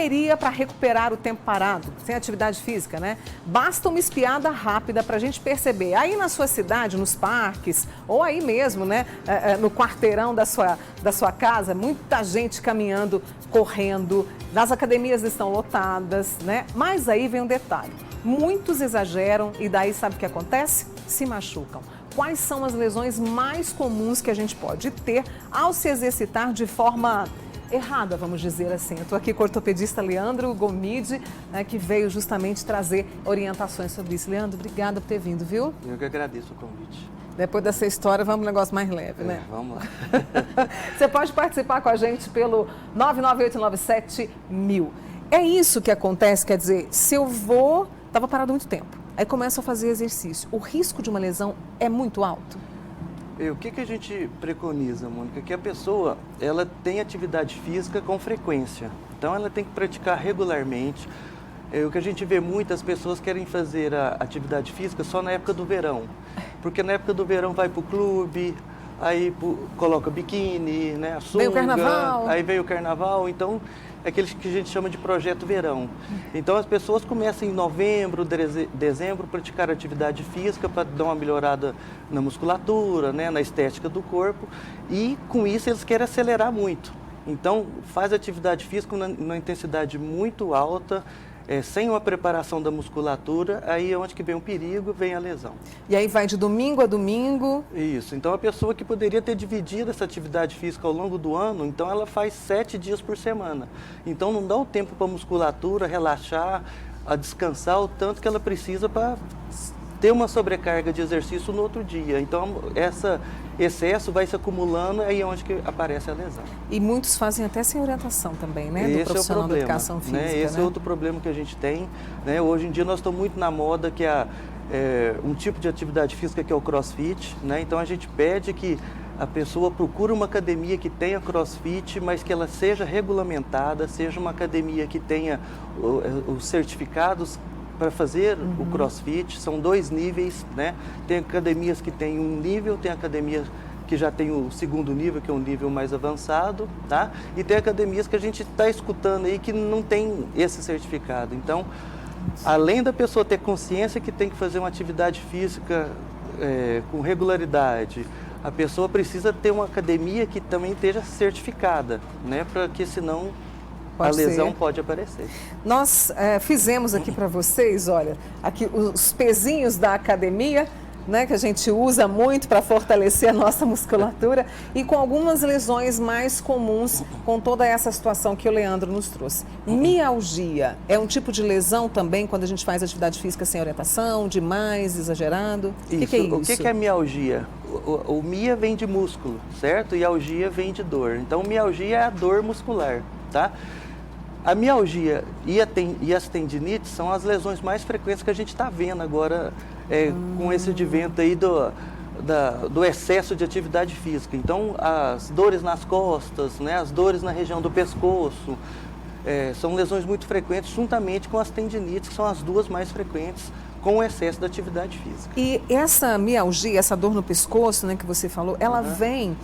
correria para recuperar o tempo parado, sem atividade física, né? Basta uma espiada rápida para a gente perceber. Aí na sua cidade, nos parques, ou aí mesmo, né? No quarteirão da sua casa, muita gente caminhando, correndo, as academias estão lotadas, né? Mas aí vem um detalhe, muitos exageram e daí sabe o que acontece? Se machucam. Quais são as lesões mais comuns que a gente pode ter ao se exercitar de forma errada, vamos dizer assim? Eu estou aqui com o ortopedista Leandro Gomide, né, que veio justamente trazer orientações sobre isso. Leandro, obrigada por ter vindo, viu? Eu que agradeço o convite. Depois dessa história, vamos para um negócio mais leve, né? Vamos lá. Você pode participar com a gente pelo 99897.1000. É isso que acontece, quer dizer, se eu vou... Estava parado há muito tempo. Aí começo a fazer exercício. O risco de uma lesão é muito alto? O que a gente preconiza, Mônica? Que a pessoa, ela tem atividade física com frequência. Então, ela tem que praticar regularmente. O que a gente vê, muitas pessoas querem fazer a atividade física só na época do verão. Porque na época do verão vai para o clube, aí coloca biquíni, né, a sunga. Vem o carnaval. Aí vem o carnaval, então... É aquele que a gente chama de projeto verão. Então, as pessoas começam em novembro, dezembro, a praticar atividade física para dar uma melhorada na musculatura, né, na estética do corpo. E, com isso, eles querem acelerar muito. Então, faz atividade física numa intensidade muito alta, sem uma preparação da musculatura, aí é onde que vem o perigo, vem a lesão. E aí vai de domingo a domingo? Isso, então a pessoa que poderia ter dividido essa atividade física ao longo do ano, então ela faz 7 dias por semana. Então não dá o tempo para a musculatura relaxar, a descansar o tanto que ela precisa para ter uma sobrecarga de exercício no outro dia. Então esse excesso vai se acumulando, aí é onde que aparece a lesão. E muitos fazem até sem orientação também, né? Do Esse profissional é o problema, da educação física, né? Esse é outro problema que a gente tem, né? Hoje em dia nós estamos muito na moda que um tipo de atividade física que é o crossfit, né? Então a gente pede que a pessoa procure uma academia que tenha crossfit, mas que ela seja regulamentada, seja uma academia que tenha os certificados para fazer o crossfit. São 2 níveis, né? Tem academias que têm um nível, tem academias que já tem o segundo nível, que é um nível mais avançado, tá? E tem academias que a gente está escutando aí que não tem esse certificado. Então, além da pessoa ter consciência que tem que fazer uma atividade física com regularidade, a pessoa precisa ter uma academia que também esteja certificada, né? Para que senão a lesão pode aparecer. Nós fizemos aqui para vocês, olha, aqui os pezinhos da academia, né, que a gente usa muito para fortalecer a nossa musculatura e com algumas lesões mais comuns com toda essa situação que o Leandro nos trouxe. Mialgia é um tipo de lesão também quando a gente faz atividade física sem orientação, demais, exagerado? O que é isso? O que é mialgia? O mia vem de músculo, certo? E algia vem de dor. Então, mialgia é a dor muscular, tá? A mialgia e as tendinites são as lesões mais frequentes que a gente está vendo agora com esse advento aí do excesso de atividade física. Então, as dores nas costas, né, as dores na região do pescoço, são lesões muito frequentes, juntamente com as tendinites, que são as 2 mais frequentes com o excesso da atividade física. E essa mialgia, essa dor no pescoço, né, que você falou, ela vem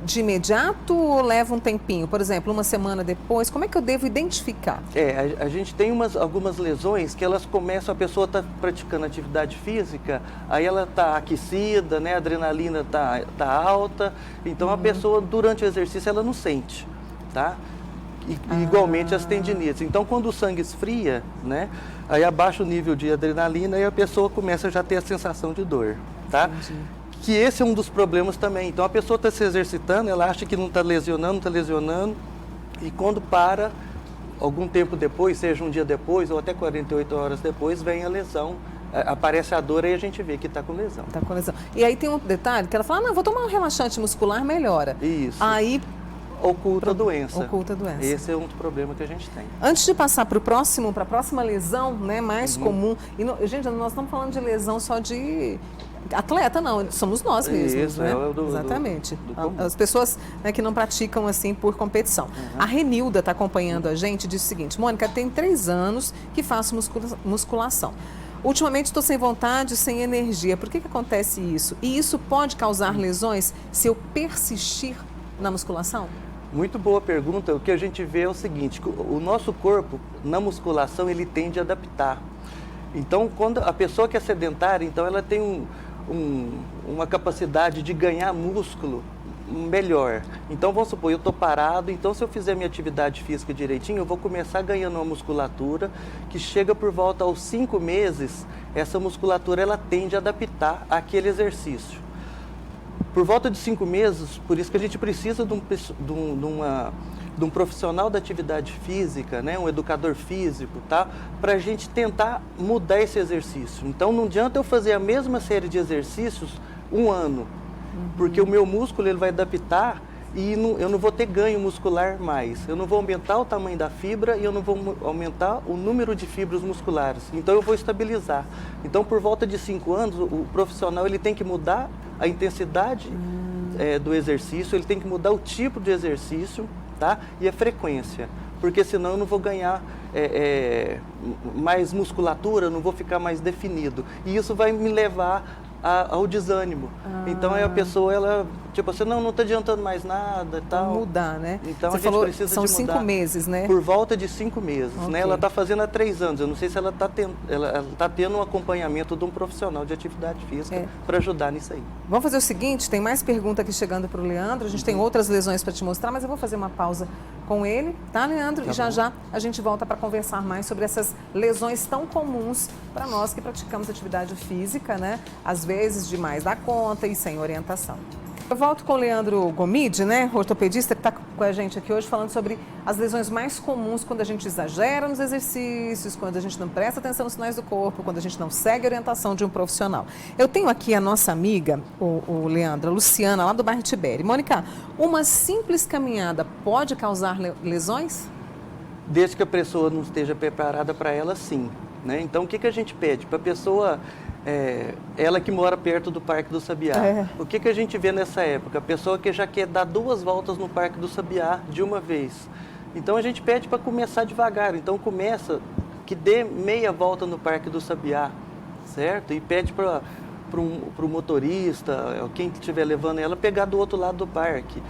de imediato ou leva um tempinho? Por exemplo, uma semana depois, como é que eu devo identificar? A gente tem algumas lesões que elas começam, a pessoa está praticando atividade física, aí ela está aquecida, né, a adrenalina tá alta, então a pessoa durante o exercício ela não sente, tá? Igualmente as tendinites. Então, quando o sangue esfria, né, aí abaixa o nível de adrenalina e a pessoa começa já a ter a sensação de dor, tá? Entendi. Que esse é um dos problemas também. Então, a pessoa está se exercitando, ela acha que não está lesionando, e quando para, algum tempo depois, seja um dia depois ou até 48 horas depois, vem a lesão, aparece a dor e a gente vê que está com lesão. Está com lesão. E aí tem um detalhe que ela fala, não, vou tomar um relaxante muscular, melhora. Isso. Aí oculta a doença. Oculta a doença. Esse é um problema que a gente tem. Antes de passar para a próxima lesão, né, mais comum, e gente, nós estamos falando de lesão só de atleta, não, somos nós mesmos, Isso, né? Exatamente. As pessoas, né, que não praticam assim por competição. A Renilda está acompanhando a gente e diz o seguinte, Mônica, tem 3 anos que faço musculação. Ultimamente estou sem vontade, sem energia. Por que acontece isso? E isso pode causar lesões se eu persistir na musculação? Muito boa pergunta. O que a gente vê é o seguinte, o nosso corpo, na musculação, ele tende a adaptar. Então, quando a pessoa que é sedentária, então ela tem uma capacidade de ganhar músculo melhor. Então, vamos supor, eu estou parado, então se eu fizer minha atividade física direitinho, eu vou começar ganhando uma musculatura que chega por volta aos 5 meses, essa musculatura ela tende a adaptar àquele exercício. Por volta de 5 meses, por isso que a gente precisa de um profissional da atividade física, né, um educador físico, tá, para a gente tentar mudar esse exercício. Então, não adianta eu fazer a mesma série de exercícios um ano, porque o meu músculo ele vai adaptar e eu não vou ter ganho muscular mais. Eu não vou aumentar o tamanho da fibra e eu não vou aumentar o número de fibras musculares. Então, eu vou estabilizar. Então, por volta de 5 anos, o profissional ele tem que mudar a intensidade do exercício, ele tem que mudar o tipo de exercício, tá? E a frequência, porque senão eu não vou ganhar mais musculatura, eu não vou ficar mais definido. E isso vai me levar ao desânimo. Então a pessoa, ela, tipo assim, não está adiantando mais nada e tal. Mudar, né? Então Você a gente falou, precisa são de mudar. 5 meses, né? Por volta de 5 meses, Okay. né? Ela está fazendo há 3 anos. Eu não sei se ela está tendo um acompanhamento de um profissional de atividade física para ajudar nisso aí. Vamos fazer o seguinte, tem mais pergunta aqui chegando para o Leandro. A gente tem outras lesões para te mostrar, mas eu vou fazer uma pausa com ele, tá, Leandro? Tá e já bom. já a gente volta para conversar mais sobre essas lesões tão comuns para nós que praticamos atividade física, né? Às vezes demais da conta e sem orientação. Eu volto com o Leandro Gomide, né, ortopedista, que está com a gente aqui hoje falando sobre as lesões mais comuns quando a gente exagera nos exercícios, quando a gente não presta atenção nos sinais do corpo, quando a gente não segue a orientação de um profissional. Eu tenho aqui a nossa amiga, o Leandro, a Luciana, lá do bairro Tibéri. Mônica, uma simples caminhada pode causar lesões? Desde que a pessoa não esteja preparada para ela, sim. Né? Então, o que a gente pede? Para a pessoa, ela que mora perto do Parque do Sabiá, o que a gente vê nessa época? A pessoa que já quer dar 2 voltas no Parque do Sabiá de uma vez. Então, a gente pede para começar devagar. Então, começa que dê meia volta no Parque do Sabiá, certo? E pede para o motorista, quem estiver levando ela, pegar do outro lado do parque.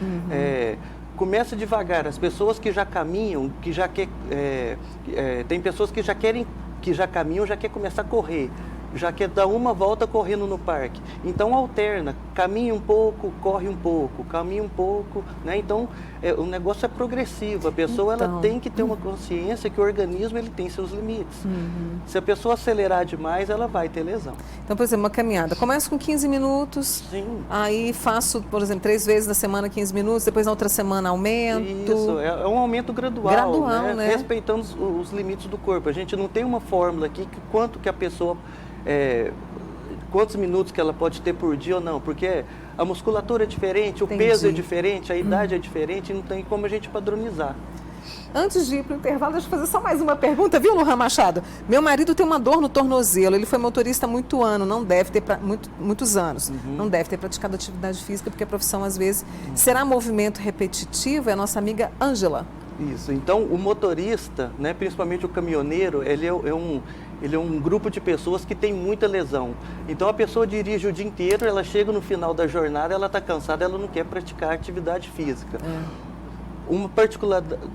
Começa devagar. As pessoas que já caminham, que já quer, tem pessoas que já caminham, já quer começar a correr, já quer dar uma volta correndo no parque. Então alterna, caminha um pouco, corre um pouco, caminha um pouco, né? Então o negócio é progressivo. A pessoa ela tem que ter uma consciência que o organismo ele tem seus limites. Se a pessoa acelerar demais, ela vai ter lesão. Então, por exemplo, uma caminhada. Começo com 15 minutos, Sim. Aí faço, por exemplo, 3 vezes na semana 15 minutos, depois na outra semana aumento. Isso, é um aumento gradual, né? Respeitando os limites do corpo. A gente não tem uma fórmula aqui que quanto que a pessoa, quantos minutos que ela pode ter por dia ou não, porque a musculatura é diferente, o peso é diferente, a idade é diferente, não tem como a gente padronizar. Antes de ir para o intervalo, deixa eu fazer só mais uma pergunta, viu, Lohan Machado? Meu marido tem uma dor no tornozelo, ele foi motorista há não deve ter muitos anos, não deve ter praticado atividade física, porque a profissão às vezes será movimento repetitivo, é a nossa amiga Ângela. Isso, então o motorista, né, principalmente o caminhoneiro, ele é um grupo de pessoas que tem muita lesão. Então a pessoa dirige o dia inteiro, ela chega no final da jornada, ela está cansada, ela não quer praticar atividade física. Uma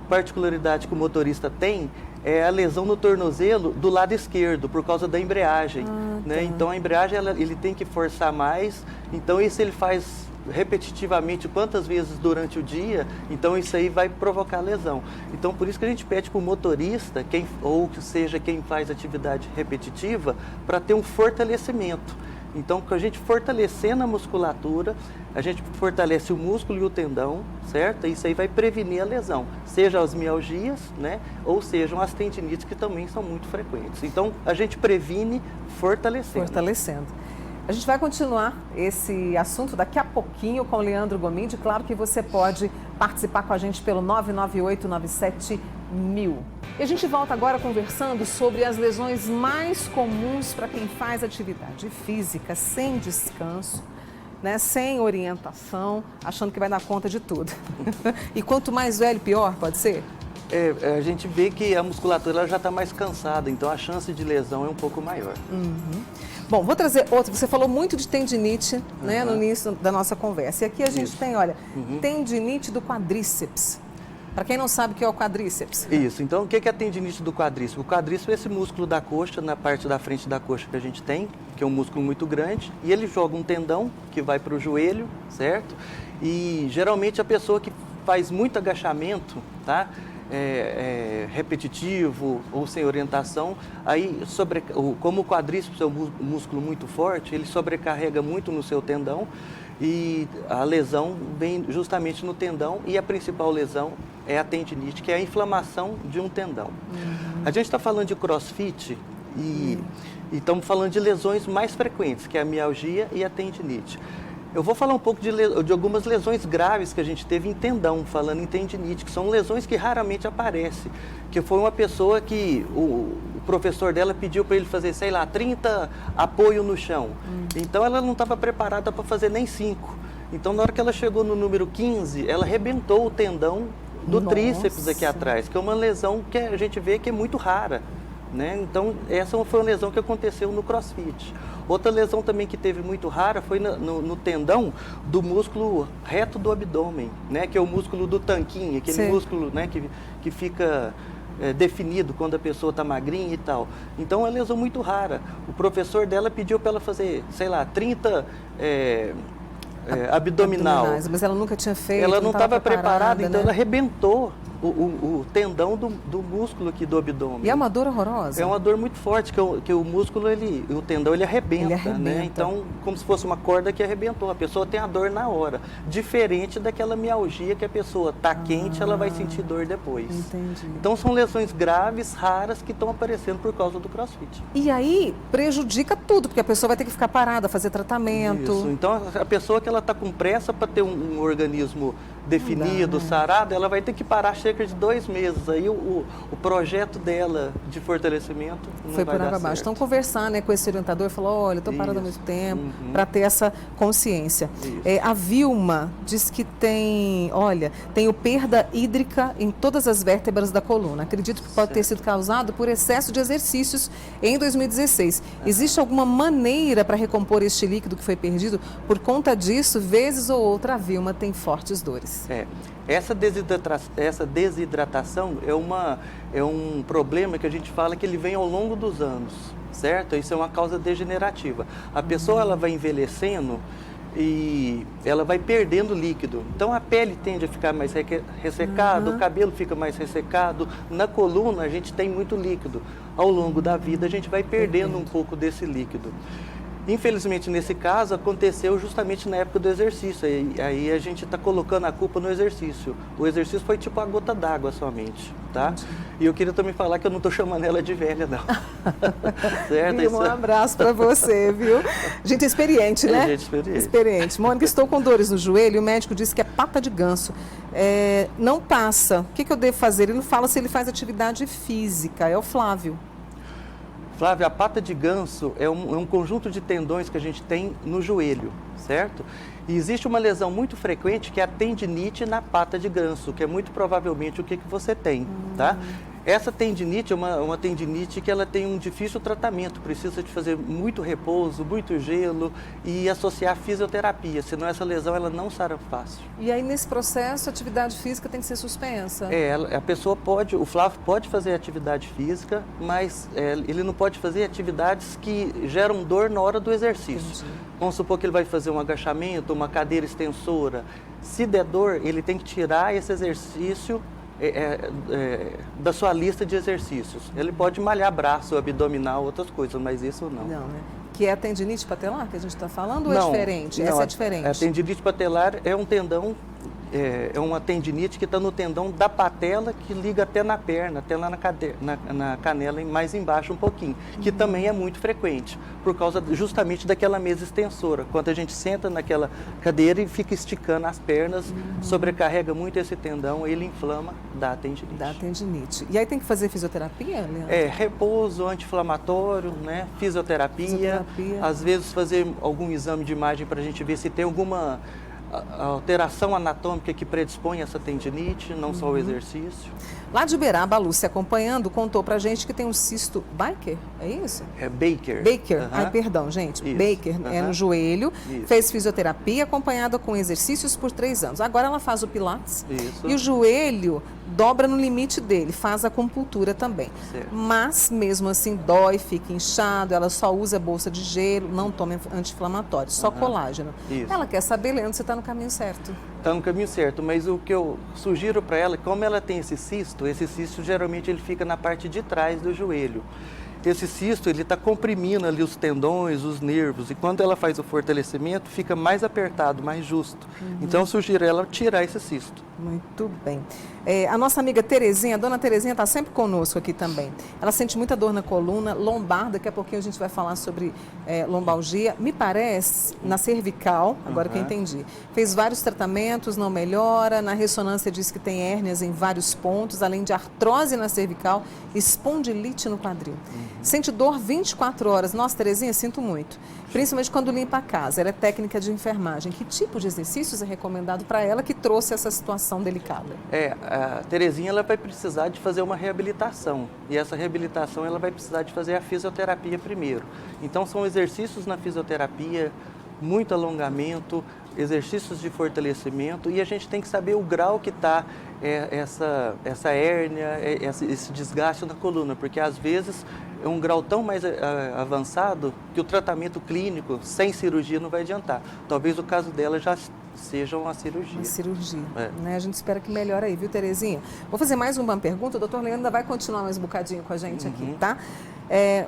particularidade que o motorista tem é a lesão no tornozelo do lado esquerdo, por causa da embreagem. Né? Então a embreagem ele tem que forçar mais, então isso ele faz repetitivamente quantas vezes durante o dia, então isso aí vai provocar lesão. Então por isso que a gente pede para o motorista, ou que seja quem faz atividade repetitiva, para ter um fortalecimento. Então, com a gente fortalecendo a musculatura, a gente fortalece o músculo e o tendão, certo? Isso aí vai prevenir a lesão, seja as mialgias, né? Ou sejam as tendinites, que também são muito frequentes. Então, a gente previne fortalecendo. A gente vai continuar esse assunto daqui a pouquinho com o Leandro Gomide. Claro que você pode participar com a gente pelo 99897 1000. E a gente volta agora conversando sobre as lesões mais comuns para quem faz atividade física sem descanso, né, sem orientação, achando que vai dar conta de tudo. E quanto mais velho, pior, pode ser? A gente vê que a musculatura ela já está mais cansada, então a chance de lesão é um pouco maior. Bom, vou trazer outro. Você falou muito de tendinite, né, no início da nossa conversa. E aqui a gente tem, olha, tendinite do quadríceps. Para quem não sabe o que é o quadríceps. Isso, então o que é a tendinite do quadríceps? O quadríceps é esse músculo da coxa, na parte da frente da coxa que a gente tem, que é um músculo muito grande, e ele joga um tendão que vai para o joelho, certo? E geralmente a pessoa que faz muito agachamento, tá? Repetitivo ou sem orientação, aí como o quadríceps é um músculo muito forte, ele sobrecarrega muito no seu tendão e a lesão vem justamente no tendão e a principal lesão é a tendinite, que é a inflamação de um tendão. A gente está falando de CrossFit e estamos falando de lesões mais frequentes, que é a mialgia e a tendinite. Eu vou falar um pouco de algumas lesões graves que a gente teve em tendão, falando em tendinite, que são lesões que raramente aparecem. Que foi uma pessoa que o professor dela pediu para ele fazer, sei lá, 30 apoio no chão. Então ela não estava preparada para fazer nem 5. Então na hora que ela chegou no número 15, ela arrebentou o tendão do tríceps aqui atrás, que é uma lesão que a gente vê que é muito rara. Né? Então, essa foi uma lesão que aconteceu no CrossFit. Outra lesão também que teve muito rara foi no tendão do músculo reto do abdômen, né? Que é o músculo do tanquinho, aquele músculo, né? que fica definido quando a pessoa está magrinha e tal. Então, é uma lesão muito rara. O professor dela pediu para ela fazer, sei lá, 30 abdominais. Mas ela nunca tinha feito. Ela não estava preparada, então né? ela arrebentou o tendão do músculo aqui do abdômen. E é uma dor horrorosa? É uma dor muito forte, que o músculo, o tendão, ele arrebenta, né? Então, como se fosse uma corda que arrebentou. A pessoa tem a dor na hora. Diferente daquela mialgia que a pessoa está quente, ela vai sentir dor depois. Entendi. Então, são lesões graves, raras, que estão aparecendo por causa do CrossFit. E aí, prejudica tudo, porque a pessoa vai ter que ficar parada, fazer tratamento. Isso. Então, a pessoa que ela está com pressa para ter um organismo definido, sarado, ela vai ter que parar cerca de 2 meses. Aí o projeto dela de fortalecimento não foi vai por água dar abaixo. certo. Então, conversar, né, com esse orientador, falar, olha, estou parada há muito tempo, para ter essa consciência. A Vilma diz que tem perda hídrica em todas as vértebras da coluna. Acredito que pode ter sido causado por excesso de exercícios em 2016. Existe alguma maneira para recompor este líquido que foi perdido? Por conta disso, vezes ou outra, a Vilma tem fortes dores. Essa desidratação é um problema que a gente fala que ele vem ao longo dos anos, certo? Isso é uma causa degenerativa. A pessoa ela vai envelhecendo e ela vai perdendo líquido. Então a pele tende a ficar mais ressecada, o cabelo fica mais ressecado. Na coluna a gente tem muito líquido. Ao longo da vida a gente vai perdendo um pouco desse líquido. Infelizmente, nesse caso, aconteceu justamente na época do exercício. Aí a gente está colocando a culpa no exercício. O exercício foi tipo a gota d'água somente, tá? E eu queria também falar que eu não estou chamando ela de velha, não. Certo? Um abraço para você, viu? Gente experiente, né? Gente experiente. Experiente. Mônica, estou com dores no joelho e o médico disse que é pata de ganso. Não passa. O que eu devo fazer? Ele não fala se ele faz atividade física. É o Flávio. Flávia, a pata de ganso é um conjunto de tendões que a gente tem no joelho, certo? E existe uma lesão muito frequente que é a tendinite na pata de ganso, que é muito provavelmente o que você tem, tá? Essa tendinite é uma tendinite que ela tem um difícil tratamento, precisa de fazer muito repouso, muito gelo e associar fisioterapia, senão essa lesão ela não sara fácil. E aí nesse processo a atividade física tem que ser suspensa? A pessoa o Flávio pode fazer atividade física, mas ele não pode fazer atividades que geram dor na hora do exercício. Entendi. Vamos supor que ele vai fazer um agachamento, uma cadeira extensora. Se der dor, ele tem que tirar esse exercício da sua lista de exercícios. Ele pode malhar braço, abdominal, outras coisas, mas isso não. Não, né? Que é a tendinite patelar que a gente está falando ou é diferente? Não, essa é diferente? A tendinite patelar é um tendão, é uma tendinite que está no tendão da patela que liga até na perna, até lá na canela mais embaixo um pouquinho, que também é muito frequente, por causa justamente daquela mesa extensora. Quando a gente senta naquela cadeira e fica esticando as pernas, sobrecarrega muito esse tendão, ele inflama, dá tendinite. Dá tendinite. E aí tem que fazer fisioterapia, Leandro? Repouso, anti-inflamatório, né? Fisioterapia. Às vezes fazer algum exame de imagem para a gente ver se tem alguma a alteração anatômica que predispõe essa tendinite, não só o exercício. Lá de Uberaba, a Lúcia acompanhando, contou pra gente que tem um cisto Baker, é isso? É Baker. Baker, ai perdão, gente. Isso. Baker é no joelho, Isso. fez fisioterapia acompanhada com exercícios por 3 anos. Agora ela faz o pilates Isso. e o joelho dobra no limite dele, faz acupuntura também. Certo. Mas mesmo assim dói, fica inchado, ela só usa bolsa de gelo, não toma anti-inflamatório, só colágeno. Isso. Ela quer saber, Leandro, se está no caminho certo. Está no caminho certo, mas o que eu sugiro para ela, como ela tem esse cisto geralmente ele fica na parte de trás do joelho. Esse cisto, ele está comprimindo ali os tendões, os nervos, e quando ela faz o fortalecimento, fica mais apertado, mais justo. Então, eu sugiro ela tirar esse cisto. Muito bem. A nossa amiga Terezinha, a dona Terezinha está sempre conosco aqui também. Ela sente muita dor na coluna, lombar, daqui a pouquinho a gente vai falar sobre lombalgia. Me parece, na cervical, agora que eu entendi. Fez vários tratamentos, não melhora. Na ressonância diz que tem hérnias em vários pontos, além de artrose na cervical, espondilite no quadril. Sente dor 24 horas. Nossa, Terezinha, sinto muito. Principalmente quando limpa a casa. Ela é técnica de enfermagem. Que tipo de exercícios é recomendado para ela que trouxe essa situação delicada? A Terezinha ela vai precisar de fazer uma reabilitação. E essa reabilitação ela vai precisar de fazer a fisioterapia primeiro. Então são exercícios na fisioterapia, muito alongamento, exercícios de fortalecimento, e a gente tem que saber o grau que está essa hérnia, esse desgaste na coluna, porque às vezes é um grau tão mais avançado que o tratamento clínico sem cirurgia não vai adiantar. Talvez o caso dela já seja uma cirurgia. Uma cirurgia, né? A gente espera que melhore aí, viu, Terezinha? Vou fazer mais uma pergunta, o doutor Leandro ainda vai continuar mais um bocadinho com a gente aqui, tá?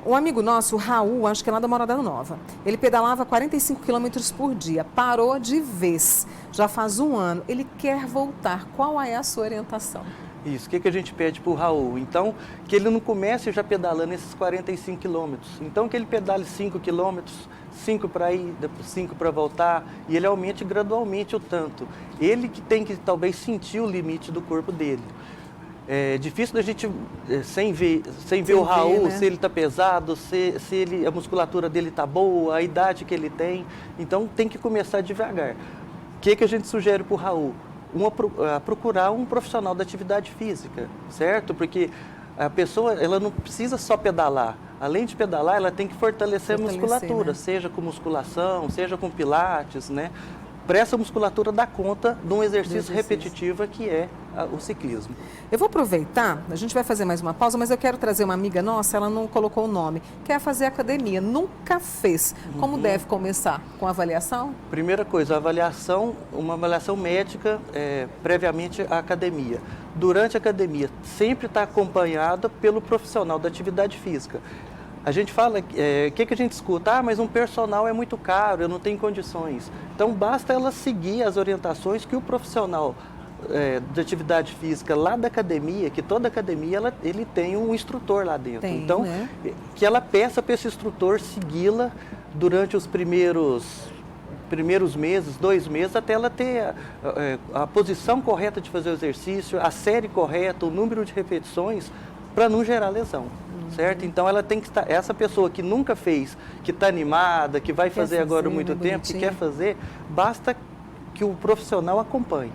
Um amigo nosso, o Raul, acho que é lá da Morada Nova, ele pedalava 45 quilômetros por dia, parou de vez, já faz 1 ano, ele quer voltar. Qual é a sua orientação? Isso, o que a gente pede para o Raul? Então, que ele não comece já pedalando esses 45 quilômetros. Então, que ele pedale 5 quilômetros, 5 para ir, 5 para voltar, e ele aumente gradualmente o tanto. Ele que tem que talvez sentir o limite do corpo dele. É difícil da gente, sem ver o Raul, né? Se ele está pesado, se a musculatura dele está boa, a idade que ele tem. Então, tem que começar devagar. O que a gente sugere para o Raul? Procurar um profissional da atividade física, certo? Porque a pessoa ela não precisa só pedalar. Além de pedalar, ela tem que fortalecer a musculatura, né? Seja com musculação, seja com pilates, né? Para essa musculatura dar conta de um exercício repetitivo que é o ciclismo. Eu vou aproveitar, a gente vai fazer mais uma pausa, mas eu quero trazer uma amiga nossa, ela não colocou o nome, quer fazer academia, nunca fez. Como deve começar? Com avaliação? Primeira coisa, uma avaliação médica previamente à academia. Durante a academia, sempre está acompanhada pelo profissional da atividade física. A gente fala, o que a gente escuta? Mas um personal é muito caro, eu não tenho condições. Então, basta ela seguir as orientações que o profissional de atividade física lá da academia, que toda academia ele tem um instrutor lá dentro. Então, que ela peça para esse instrutor segui-la durante os primeiros meses, 2 meses, até ela ter a posição correta de fazer o exercício, a série correta, o número de repetições, para não gerar lesão. Certo? Então ela tem que estar, essa pessoa que nunca fez, que está animada, que vai fazer agora muito tempo, que quer fazer, basta que o profissional acompanhe.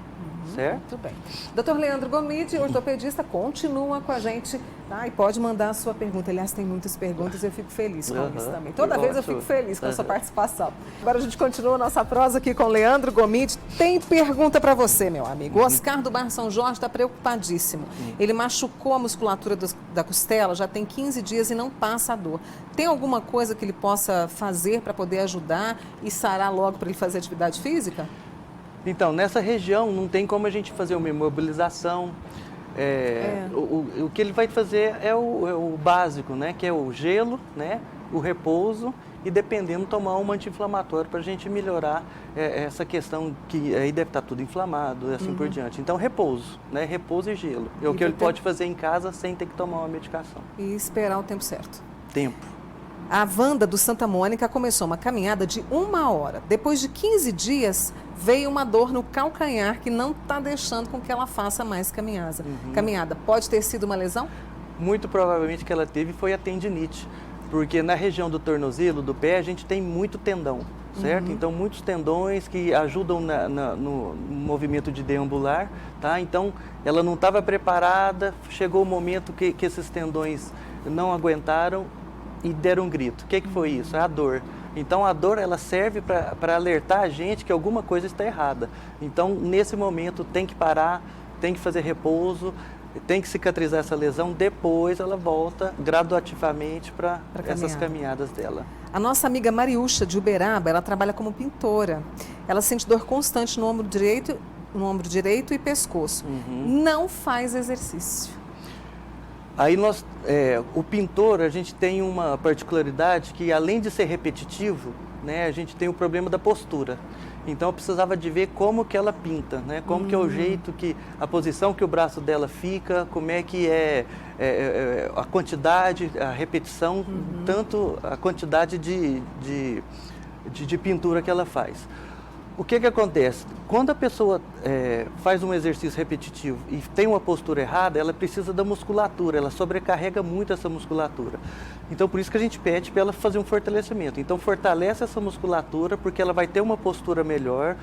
Certo? Muito bem. Dr. Leandro Gomide, ortopedista, continua com a gente, tá? E pode mandar a sua pergunta. Aliás, tem muitas perguntas e eu fico feliz com isso também. Toda vez eu fico feliz com a sua participação. Agora a gente continua a nossa prosa aqui com o Leandro Gomide. Tem pergunta para você, meu amigo. O Oscar do Bairro São Jorge está preocupadíssimo. Ele machucou a musculatura da costela, já tem 15 dias e não passa a dor. Tem alguma coisa que ele possa fazer para poder ajudar e sarar logo para ele fazer atividade física? Então, nessa região não tem como a gente fazer uma imobilização. O que ele vai fazer é o básico, né? Que é o gelo, né? O repouso e, dependendo, tomar um anti-inflamatório para a gente melhorar essa questão que aí deve estar tudo inflamado e assim por diante. Então, repouso, né? Repouso e gelo. É o que ele pode fazer em casa sem ter que tomar uma medicação. E esperar o tempo certo. Tempo. A Wanda do Santa Mônica começou uma caminhada de 1 hora. Depois de 15 dias, veio uma dor no calcanhar que não está deixando com que ela faça mais caminhada. Pode ter sido uma lesão? Muito provavelmente que ela teve foi a tendinite, porque na região do tornozelo, do pé, a gente tem muito tendão. certo? Então, muitos tendões que ajudam no movimento de deambular, tá? Então, ela não estava preparada, chegou o momento que esses tendões não aguentaram e deram um grito. O que foi isso? É a dor. Então, a dor, ela serve para alertar a gente que alguma coisa está errada. Então, nesse momento, tem que parar, tem que fazer repouso, tem que cicatrizar essa lesão, depois ela volta gradativamente para essas caminhadas dela. A nossa amiga Mariúcha, de Uberaba, ela trabalha como pintora. Ela sente dor constante no ombro direito e pescoço. Não faz exercício. Aí o pintor, a gente tem uma particularidade que, além de ser repetitivo, né, a gente tem o problema da postura. Então eu precisava de ver como que ela pinta, né? Como que é o jeito a posição que o braço dela fica, como é que a quantidade, a repetição, tanto a quantidade de pintura que ela faz. O que acontece? Quando a pessoa faz um exercício repetitivo e tem uma postura errada, ela precisa da musculatura, ela sobrecarrega muito essa musculatura. Então, por isso que a gente pede para ela fazer um fortalecimento. Então, fortalece essa musculatura, porque ela vai ter uma postura melhor,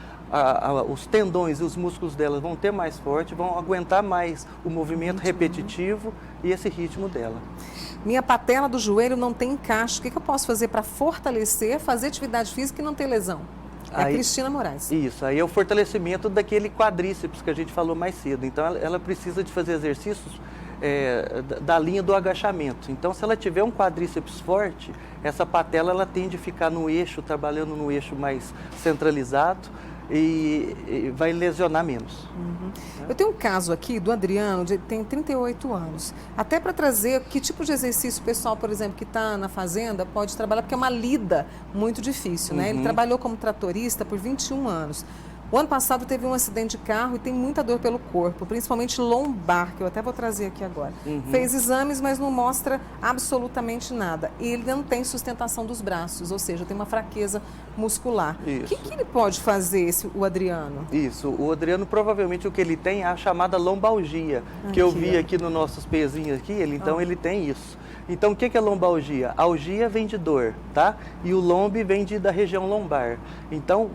os tendões e os músculos dela vão ter mais forte, vão aguentar mais o movimento repetitivo e esse ritmo dela. Minha patela do joelho não tem encaixe. O que eu posso fazer para fortalecer, fazer atividade física e não ter lesão? É a Cristina Moraes. Isso, aí é o fortalecimento daquele quadríceps que a gente falou mais cedo. Então, ela precisa de fazer exercícios da linha do agachamento. Então, se ela tiver um quadríceps forte, essa patela ela tende a ficar no eixo, trabalhando no eixo mais centralizado e vai lesionar menos. Eu tenho um caso aqui do Adriano, tem 38 anos. Até para trazer que tipo de exercício o pessoal, por exemplo, que está na fazenda pode trabalhar, porque é uma lida muito difícil, né? Ele trabalhou como tratorista por 21 anos. O ano passado teve um acidente de carro e tem muita dor pelo corpo, principalmente lombar, que eu até vou trazer aqui agora. Fez exames, mas não mostra absolutamente nada. E ele não tem sustentação dos braços, ou seja, tem uma fraqueza muscular. O que ele pode fazer, o Adriano? Isso, o Adriano provavelmente o que ele tem é a chamada lombalgia, que eu vi aqui nos nossos pezinhos aqui, ele tem isso. Então, o que é lombalgia? Algia vem de dor, tá? E o lombe vem da região lombar. Então,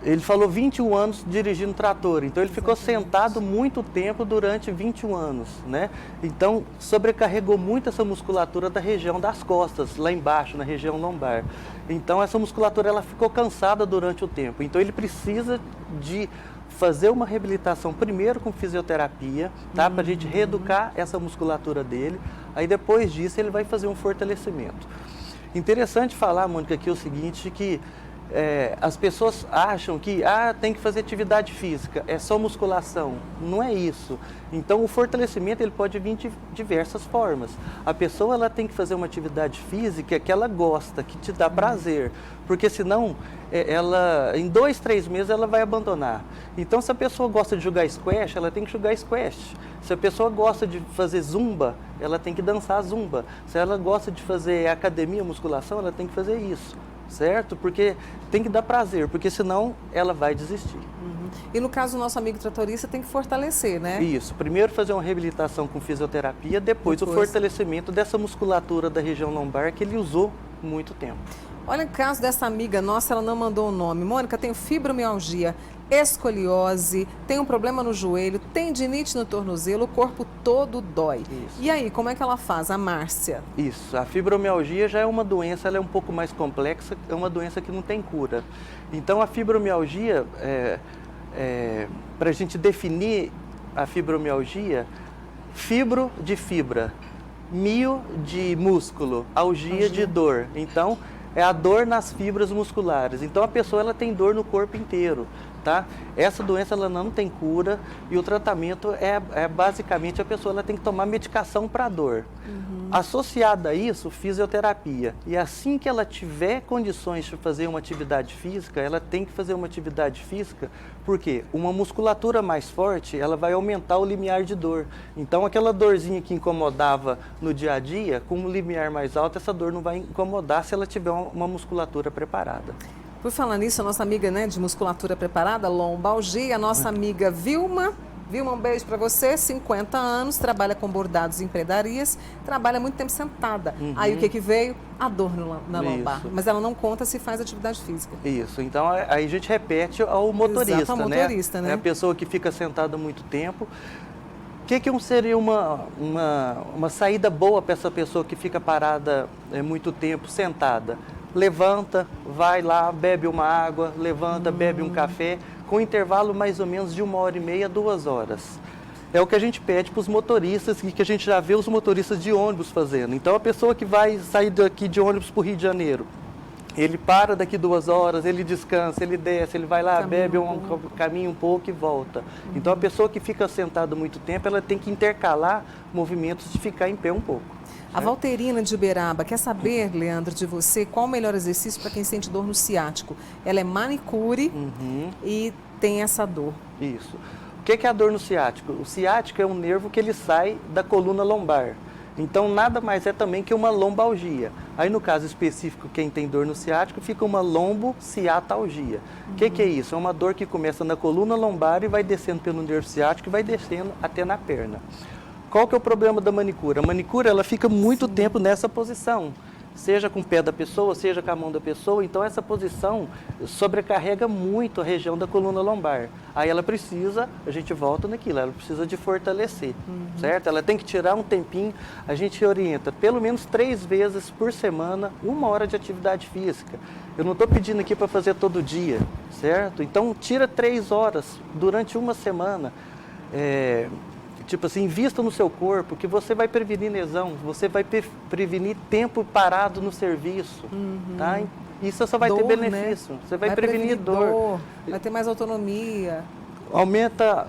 ele falou 21 anos dirigindo trator, então ele ficou sentado muito tempo durante 21 anos, né? Então, sobrecarregou muito essa musculatura da região das costas, lá embaixo, na região lombar. Então, essa musculatura ela ficou cansada durante o tempo. Então, ele precisa de fazer uma reabilitação primeiro com fisioterapia, tá? Para a gente reeducar essa musculatura dele. Aí, depois disso, ele vai fazer um fortalecimento. Interessante falar, Mônica, aqui o seguinte, que as pessoas acham que tem que fazer atividade física, é só musculação. Não é isso. Então, o fortalecimento ele pode vir de diversas formas. A pessoa ela tem que fazer uma atividade física que ela gosta, que te dá prazer, porque senão em 2, 3 meses ela vai abandonar. Então, se a pessoa gosta de jogar squash, ela tem que jogar squash. Se a pessoa gosta de fazer zumba, ela tem que dançar zumba. Se ela gosta de fazer academia, musculação, ela tem que fazer isso. Certo? Porque tem que dar prazer, porque senão ela vai desistir. E no caso do nosso amigo tratorista tem que fortalecer, né? Isso. Primeiro fazer uma reabilitação com fisioterapia, depois o fortalecimento dessa musculatura da região lombar que ele usou muito tempo. Olha o caso dessa amiga nossa, ela não mandou o nome. Mônica, tenho fibromialgia, escoliose, tem um problema no joelho, tendinite no tornozelo, o corpo todo dói. Isso. E aí, como é que ela faz? A Márcia. Isso. A fibromialgia já é uma doença, ela é um pouco mais complexa, é uma doença que não tem cura. Então, a fibromialgia, para a gente definir a fibromialgia, fibro de fibra, mio de músculo, algia de dor. Então, é a dor nas fibras musculares. Então, a pessoa ela tem dor no corpo inteiro, tá? Essa doença ela não tem cura e o tratamento é basicamente a pessoa ela tem que tomar medicação para dor. Associada a isso, fisioterapia. E assim que ela tiver condições de fazer uma atividade física, ela tem que fazer uma atividade física, porque uma musculatura mais forte, ela vai aumentar o limiar de dor. Então, aquela dorzinha que incomodava no dia a dia, com um limiar mais alto, essa dor não vai incomodar se ela tiver uma musculatura preparada. Por falar nisso, a nossa amiga, né, de musculatura preparada, lombalgia, a nossa amiga Vilma Vilma, um beijo para você, 50 anos, trabalha com bordados em predarias, trabalha muito tempo sentada. Aí o que veio? A dor na lombar. Mas ela não conta se faz atividade física. Isso, então aí a gente repete ao motorista, Exato, ao motorista, né? É a pessoa que fica sentada muito tempo. O que seria uma saída boa para essa pessoa que fica parada muito tempo sentada? Levanta, vai lá, bebe uma água, levanta, bebe um café, com intervalo mais ou menos de 1h30 a 2 horas. É o que a gente pede para os motoristas e que a gente já vê os motoristas de ônibus fazendo. Então, a pessoa que vai sair daqui de ônibus para o Rio de Janeiro, ele para daqui 2 horas, ele descansa, ele desce, ele vai lá, bebe caminha um pouco e volta. Então, a pessoa que fica sentada muito tempo, ela tem que intercalar movimentos de ficar em pé um pouco. A Valterina de Uberaba quer saber, Leandro, de você, qual o melhor exercício para quem sente dor no ciático? Ela é manicure e tem essa dor. Isso. O que é a dor no ciático? O ciático é um nervo que ele sai da coluna lombar. Então, nada mais é também que uma lombalgia. Aí, no caso específico, quem tem dor no ciático, fica uma lombociatalgia. O que é isso? É uma dor que começa na coluna lombar e vai descendo pelo nervo ciático e vai descendo até na perna. Qual que é o problema da manicure? A manicure, ela fica muito tempo nessa posição, seja com o pé da pessoa, seja com a mão da pessoa. Então, essa posição sobrecarrega muito a região da coluna lombar. Aí ela precisa, a gente volta naquilo, ela precisa de fortalecer, certo? Ela tem que tirar um tempinho, a gente orienta pelo menos 3 vezes por semana, 1 hora de atividade física. Eu não estou pedindo aqui para fazer todo dia, certo? Então, tira 3 horas durante uma semana. Tipo assim, invista no seu corpo, que você vai prevenir lesão, você vai prevenir tempo parado no serviço, tá? Isso só vai ter benefício, né? Você vai prevenir dor, vai ter mais autonomia. Aumenta,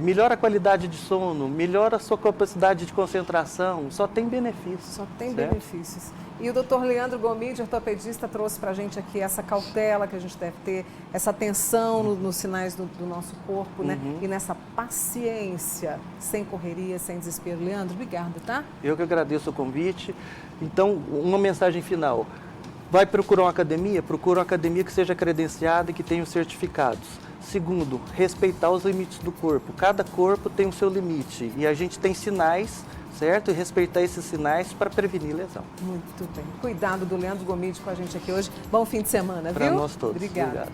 melhora a qualidade de sono, melhora a sua capacidade de concentração, só tem benefícios. Só tem benefícios. E o Dr. Leandro Gomide, ortopedista, trouxe para a gente aqui essa cautela que a gente deve ter, essa atenção nos sinais do nosso corpo, né? E nessa paciência, sem correria, sem desespero. Leandro, obrigado, tá? Eu que agradeço o convite. Então, uma mensagem final. Vai procurar uma academia? Procura uma academia que seja credenciada e que tenha os certificados. Segundo, respeitar os limites do corpo. Cada corpo tem o seu limite e a gente tem sinais, certo? E respeitar esses sinais para prevenir lesão. Muito bem. Cuidado do Leandro Gomide com a gente aqui hoje. Bom fim de semana, viu? Para nós todos. Obrigada. Obrigado.